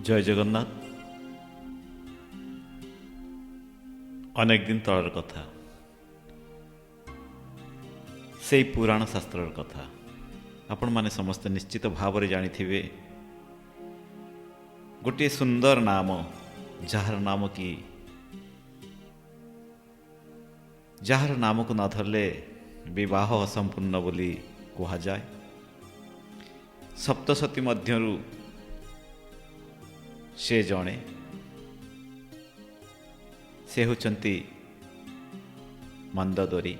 जय जगन्नाथ। अनेक दिन तलर कथा से पुराण शास्त्र कथा आपण माने समस्त निश्चित भाव में जानी गोटे सुंदर नाम जार नाम कि जार नाम को न धरले विवाह असंपूर्ण बोली कहा जाए। सप्तशती मध्यरु से जड़े से होचंती मंदोदरी।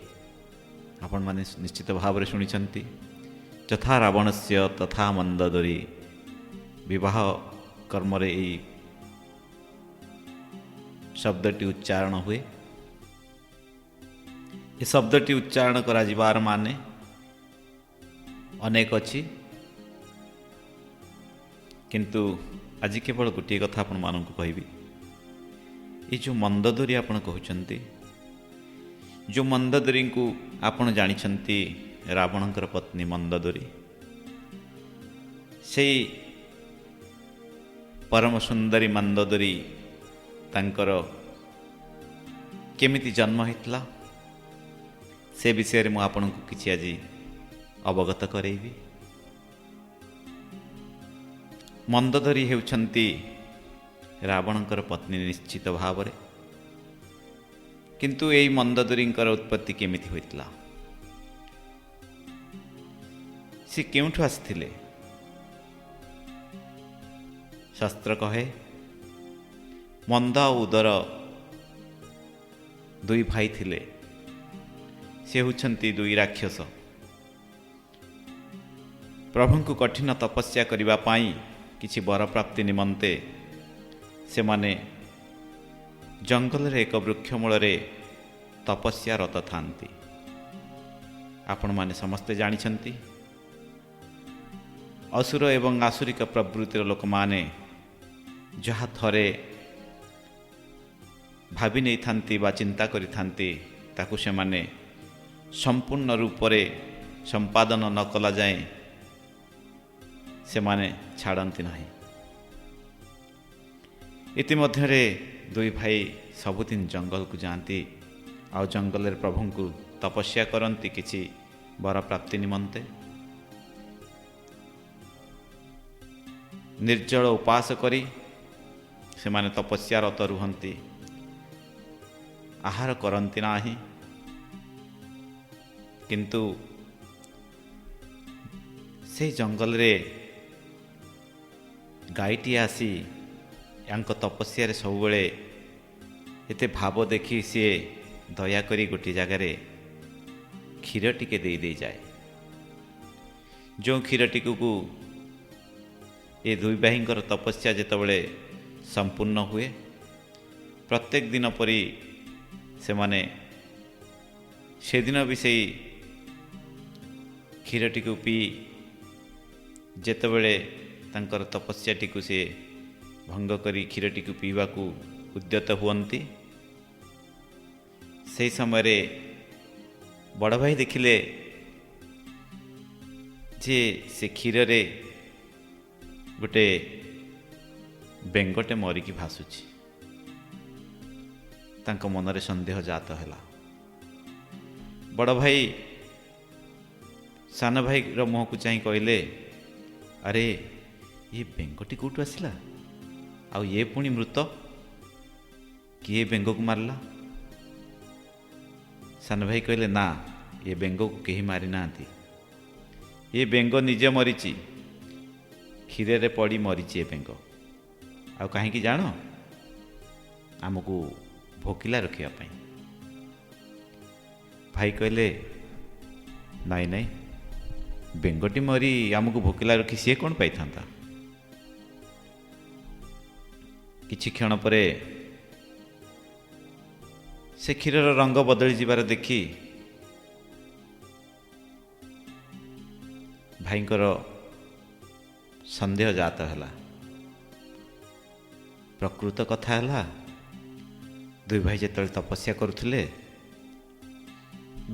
आपण माने निश्चित भाव में शुणी यथा रावण से तथा मंदोदरी विवाह कर्म रे यही शब्दटी उच्चारण हुए। ये शब्दटी उच्चारण करा जिबार माने अनेक अच्छी, किंतु आज केवल गोटे कथा आपण मानक कहबी। ये जो मंदोदरी आपण कहउचंती, जो मंदोदरी को आपण जानिछंती रावणकर पत्नी मंदोदरी, से परम सुंदरी मंदोदरी तांकर केमिति जन्म होइतला से विषय में आपण को किछि आज अवगत करेबी। मंदोदरी हेउछंती रावणकर पत्नी निश्चित भाव में, किंतु यही मंदोदरींकर उत्पत्ति केमिति होइतला, से केउठु आसिथिले? शास्त्र कहे मंद और उदर दुई भाई थिले। से होउछंती दुई राक्षस। प्रभु को कठिन तपस्या करिबा पाई किछि वर प्राप्ति निमंते से माने जंगल रे एक वृक्ष मूल रे तपस्या रत थांती। आपण माने समस्ते जानिछंती असुर एवं आसुरिक प्रवृत्तिर लोक माने जहा थरे भाभी नहीं थांती बा चिंता करि थांती ताकु से माने संपूर्ण रूप से संपादन न कला जाए से माने छाड़ती नहीं। इतिमध्य दुई भाई सबुदिन जंगल को जाती आ जंगल प्रभु को तपस्या करती किछि वर प्राप्ति निमंते। निर्जल उपास करी से माने तपस्या रत रुहंती, आहार करती नाही। किंतु से जंगल रे गाईटी आसी यांक तपस्या सब बेले एते भाव देखी सी दयाकरी गोटे जगार क्षीर टिके दे दे जाए। जो क्षीर टिकू को ये दुई भाईंकर तपस्या जेतबेले संपूर्ण हुए, प्रत्येक दिन परी से माने से दिन भी से क्षीरटी को पी जेतबेले तांकर तपस्याटी को से भंग करी क्षीरटी को पीवा को उद्यत हुअंती। से समय रे बड़ भाई देखिले जे से क्षीर रे गोटे बेंगटे मरिकी भासुची। तांको मनरे संदेह जात हैला। बड़ भाई सान भाई मुह को चाह कहले, अरे ये बेंगटी कौटू आसला? आ ये पुणी मृत किए बेंग को मारला? सान भाई कहले, ना ये बेंग को कहीं मारी ना, ये बेंग निजे मरीची, क्षीर रे पड़ी मरीची। ये बेंग आ कहीं जान आमको भोकिला रखिया पाई। भाई कहले, नाई नाई, बेंगटी मरी आमको भोकिला रखी सी कौन पाई था? किछि क्षण परे से क्षीर रंग बदली जीवार देखी भाईंकर संदेह जात है। प्रकृत कथा है दुई भाई जिते तपस्या करुले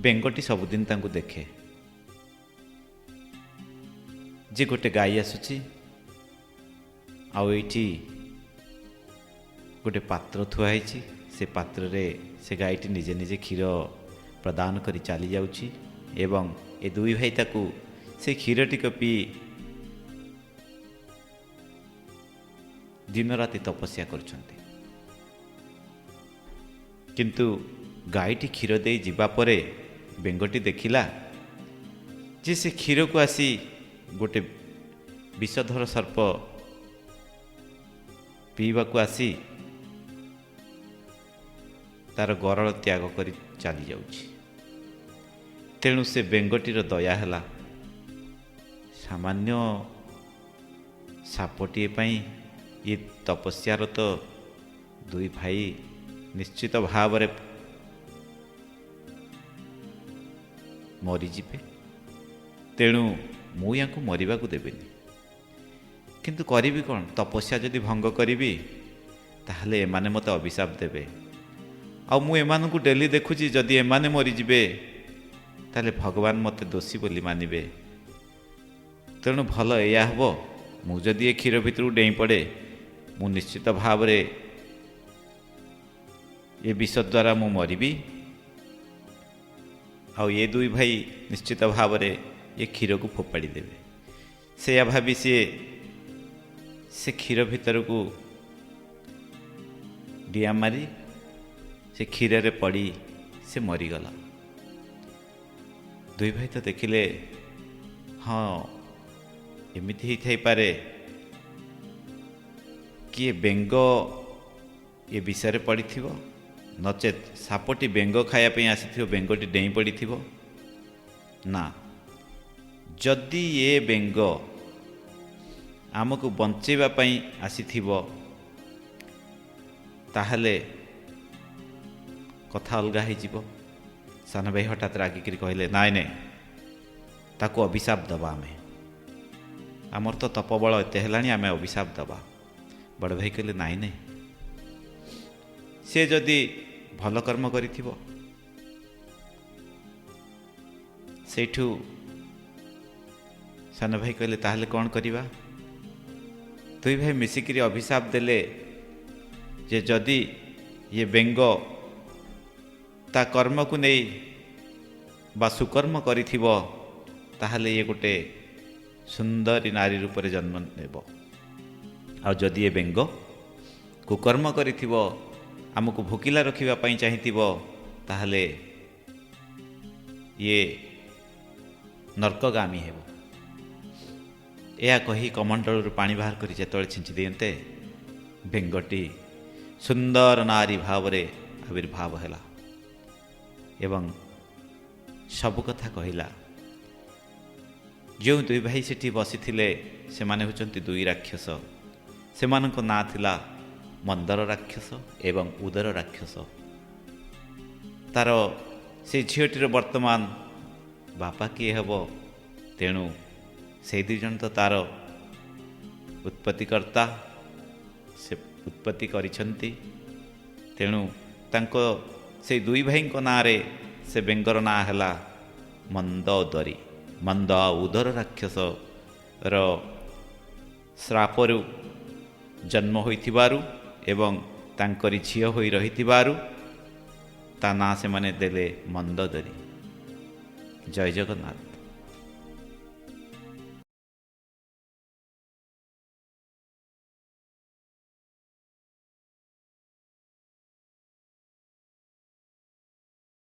बेंगटी सबुदिन तांको देखे जे गोटे गाई आसुची आउ एठी गोटे पात्र थुआ होइछि से पात्र रे से गायटी निजे निजे क्षीर प्रदान करी चली जाउछि एवं ए दुई भाई ताकू से क्षीरटिक पी दिन राति तपस्या करछन्ति। किंतु गायटी क्षीर दे जिबा परे बेंगटी देखिला जे से क्षीर को आसी गोटे विषधर सर्प पीवा को आसी तार गरल त्याग करी चली जाउछि। तेणु से बेंगटीर दया हैला सामान्य सापटीए पाई ये तपस्यार तो दुई भाई निश्चित भाव रे मरीजिबे, तेणु मु या मरवा को देबेनी। किंतु करिबी कौन, तपस्या जदि भंग करी ताहले एमाने मते अभिशाप देबे। आ मु एमान को डेली देखुची जदि एमाने मरीजिबे ताहले भगवान मते दोषी बोली मानिबे। तेणु भल एया हबो मु जदि ए क्षीर भितर डेई पड़े मु निश्चित भाव रे ये विष द्वारा मु मरिबी। आ ये दुई भाई निश्चित भाव रे ये क्षीर को फोपाड़ी देवे। से या भाभी से क्षीर भितर को डिया मारी से क्षीर रे पड़ी से मरीगला। दुई भाई तो देखिले हाँ एमिति ही थाई पारे कि बेंग ये विषय पड़ी थिबो, नचेत सापटी बेंग खाया पे आसी बेंगटी डेई पड़ी थिबो ना। जदि ये बेंग आमको बंचेबा पई आसी थिबो ताहले कथा अलगा हो जीवो। सान भाई हठात रागिक कहले नाई नाई ताको अभिशाप दबा आमे, आमर तो तपबल एते हेलानी आमे अभिशाप दबा। बड़ भाई कहले नाई नाई से जदि भल कर्म करिथिबो सेठू सान भाई कहले ताहले कौन करिबा। दुई भाई मिसिकिरी अभिशाप देले जे जदि ये बेंग ता कर्म को नहीं बा सुकर्म करिथिबो ताहले ये गोटे सुंदरी नारी रूप में जन्म नेब। आ जदि ये बेंग कुकर्म करिथिबो आमको भोकिला रखिबा पई चाहिथिबो ताहले ये नरकगामी हेबो। या कही कमंडल पानी बाहर करी जेतळे छिंची दियन्ते बेंगटी सुंदर नारी भाव रे आविर्भाव हैला एवं सब कथा कहला। जो दुई भाई सेठी बसी थिले से माने होचंती दुई राक्षस। से मानक ना थिला मंदर राक्षस एवं उदर राक्षस। तार से झीटीर वर्तमान बापा किए हेब, तेणु से दुई जन तो तार उत्पत्तिकर्ता से उत्पत्ति करिछंती। तेणु तांको से दुई भाई ना रे से बेंगर ना हैला मंदोदरी। मंद उदर राक्षस रो श्रापरु जन्म होइथिबारु एवं तांकरी झियो होई रहिथिबारु ता ना से माने देले मंदोदरी। जय जगन्नाथ।